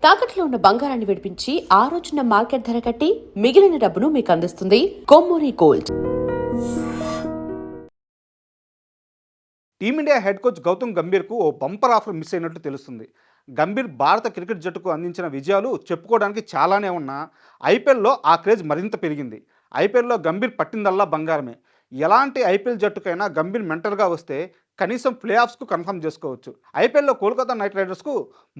తాకట్లో ఉన్న బంగారాన్ని విడిపించి ఆ రోజున మార్కెట్ ధర కట్టి మిగిలిన డబ్బును మీకు అందిస్తుంది Kommuri gold. Team India head coach Gautam గంభీర్కు ఓ బంపర్ ఆఫర్ మిస్ అయినట్టు తెలుస్తుంది. గంభీర్ భారత క్రికెట్ జట్టుకు అందించిన విజయాలు చెప్పుకోవడానికి చాలానే ఉన్నా ఐపీఎల్లో ఆ క్రేజ్ మరింత పెరిగింది. ఐపీఎల్లో గంభీర్ పట్టిందల్లా బంగారమే. ఎలాంటి ఐపీఎల్ జట్టుకైనా గంభీర్ మెంటర్గా వస్తే కనీసం ప్లే ఆఫ్స్కు కన్ఫర్మ్ చేసుకోవచ్చు. ఐపీఎల్లో కోల్కతా నైట్ రైడర్స్కు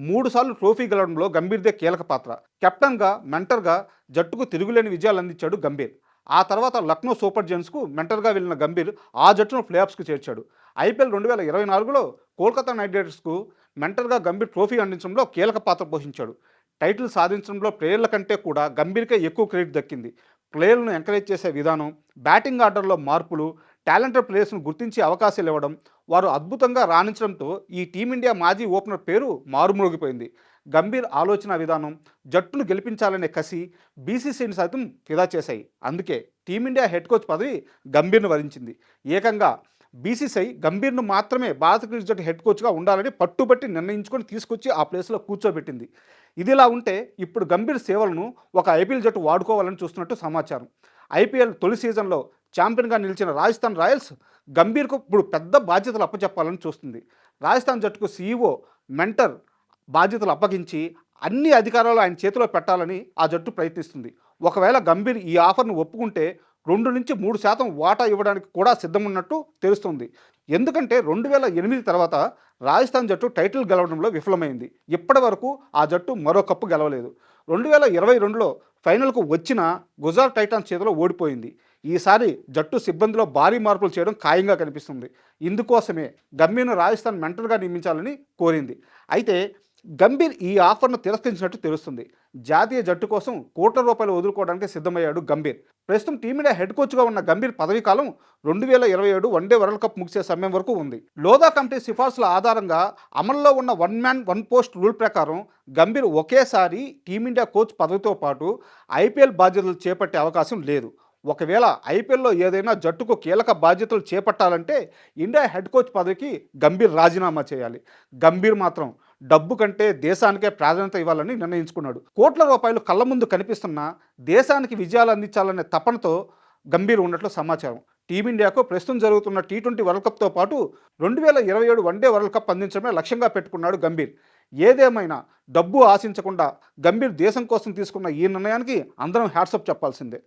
3 సార్లు ట్రోఫీ గెలవడంలో గంభీర్దే కీలక పాత్ర. కెప్టెన్గా, మెంటర్గా జట్టుకు తిరుగులేని విజయాలు అందించాడు గంభీర్. ఆ తర్వాత లక్నో సూపర్ జైంట్స్కు మెంటర్గా వెళ్ళిన గంభీర్ ఆ జట్టును ప్లే ఆఫ్స్కు చేర్చాడు. ఐపీఎల్ 2024లో కోల్కతా నైట్ రైడర్స్కు మెంటర్గా గంభీర్ ట్రోఫీ అందించడంలో కీలక పాత్ర పోషించాడు. టైటిల్ సాధించడంలో ప్లేయర్ల కంటే కూడా గంభీర్కే ఎక్కువ క్రెడిట్ దక్కింది. ప్లేయర్లను ఎంకరేజ్ చేసే విధానం, బ్యాటింగ్ ఆర్డర్లో మార్పులు, టాలెంటెడ్ ప్లేయర్స్ను గుర్తించే అవకాశాలు ఇవ్వడం, వారు అద్భుతంగా రాణించడంతో ఈ టీమిండియా మాజీ ఓపెనర్ పేరు మారుమ్రోగిపోయింది. గంభీర్ ఆలోచన విధానం, జట్టును గెలిపించాలనే కసి బీసీసీని సైతం ఫిదా చేశాయి. అందుకే టీమిండియా హెడ్ కోచ్ పదవి గంభీర్ను వరించింది. ఏకంగా బీసీసీఐ గంభీర్ను మాత్రమే భారత క్రికెట్ జట్టు హెడ్ కోచ్గా ఉండాలని పట్టుబట్టి నిర్ణయించుకొని తీసుకొచ్చి ఆ ప్లేస్లో కూర్చోబెట్టింది. ఇదిలా ఉంటే ఇప్పుడు గంభీర్ సేవలను ఒక ఐపీఎల్ జట్టు వాడుకోవాలని చూస్తున్నట్టు సమాచారం. ఐపీఎల్ తొలి సీజన్లో ఛాంపియన్గా నిలిచిన రాజస్థాన్ రాయల్స్ గంభీర్కు ఇప్పుడు పెద్ద బాధ్యతలు అప్పచెప్పాలని చూస్తుంది. రాజస్థాన్ జట్టుకు సీఈఓ, మెంటర్ బాధ్యతలు అప్పగించి అన్ని అధికారాలు ఆయన చేతిలో పెట్టాలని ఆ జట్టు ప్రయత్నిస్తుంది. ఒకవేళ గంభీర్ ఈ ఆఫర్ను ఒప్పుకుంటే 2-3% వాటా ఇవ్వడానికి కూడా సిద్ధమున్నట్టు తెలుస్తుంది. ఎందుకంటే 2008 తర్వాత రాజస్థాన్ జట్టు టైటిల్ గెలవడంలో విఫలమైంది. ఇప్పటి వరకు ఆ జట్టు మరో కప్పు గెలవలేదు. 2022లో ఫైనల్కు వచ్చిన గుజరాత్ టైటాన్స్ చేతిలో ఓడిపోయింది. ఈసారి జట్టు సిబ్బందిలో భారీ మార్పులు చేయడం ఖాయంగా కనిపిస్తుంది. ఇందుకోసమే గంభీర్ను రాజస్థాన్ మెంటర్గా నియమించాలని కోరింది. అయితే గంభీర్ ఈ ఆఫర్ను తిరస్కరించినట్టు తెలుస్తుంది. జాతీయ జట్టు కోసం కోట్ల రూపాయలు వదులుకోవడానికి సిద్ధమయ్యాడు గంభీర్. ప్రస్తుతం టీమిండియా హెడ్ కోచ్గా ఉన్న గంభీర్ పదవీ కాలం 2027 వన్డే వరల్డ్ కప్ ముగిసే సమయం వరకు ఉంది. లోధా కమిటీ సిఫార్సుల ఆధారంగా అమల్లో ఉన్న 1 మ్యాన్ 1 పోస్ట్ రూల్ ప్రకారం గంభీర్ ఒకేసారి టీమిండియా కోచ్ పదవితో పాటు ఐపీఎల్ బాధ్యతలు చేపట్టే అవకాశం లేదు. ఒకవేళ ఐపీఎల్లో ఏదైనా జట్టుకు కీలక బాధ్యతలు చేపట్టాలంటే ఇండియా హెడ్ కోచ్ పదవికి గంభీర్ రాజీనామా చేయాలి. గంభీర్ మాత్రం డబ్బు కంటే దేశానికే ప్రాధాన్యత ఇవ్వాలని నిర్ణయించుకున్నాడు. కోట్ల రూపాయలు కళ్ళ ముందు కనిపిస్తున్నా దేశానికి విజయాలు అందించాలనే తపనతో గంభీర్ ఉన్నట్లు సమాచారం. టీమిండియాకు ప్రస్తుతం జరుగుతున్న T20 వరల్డ్ కప్తో పాటు 2027 వన్డే వరల్డ్ కప్ అందించడమే లక్ష్యంగా పెట్టుకున్నాడు గంభీర్. ఏదేమైనా డబ్బు ఆశించకుండా గంభీర్ దేశం కోసం తీసుకున్న ఈ నిర్ణయానికి అందరం హ్యాట్సప్ చెప్పాల్సిందే.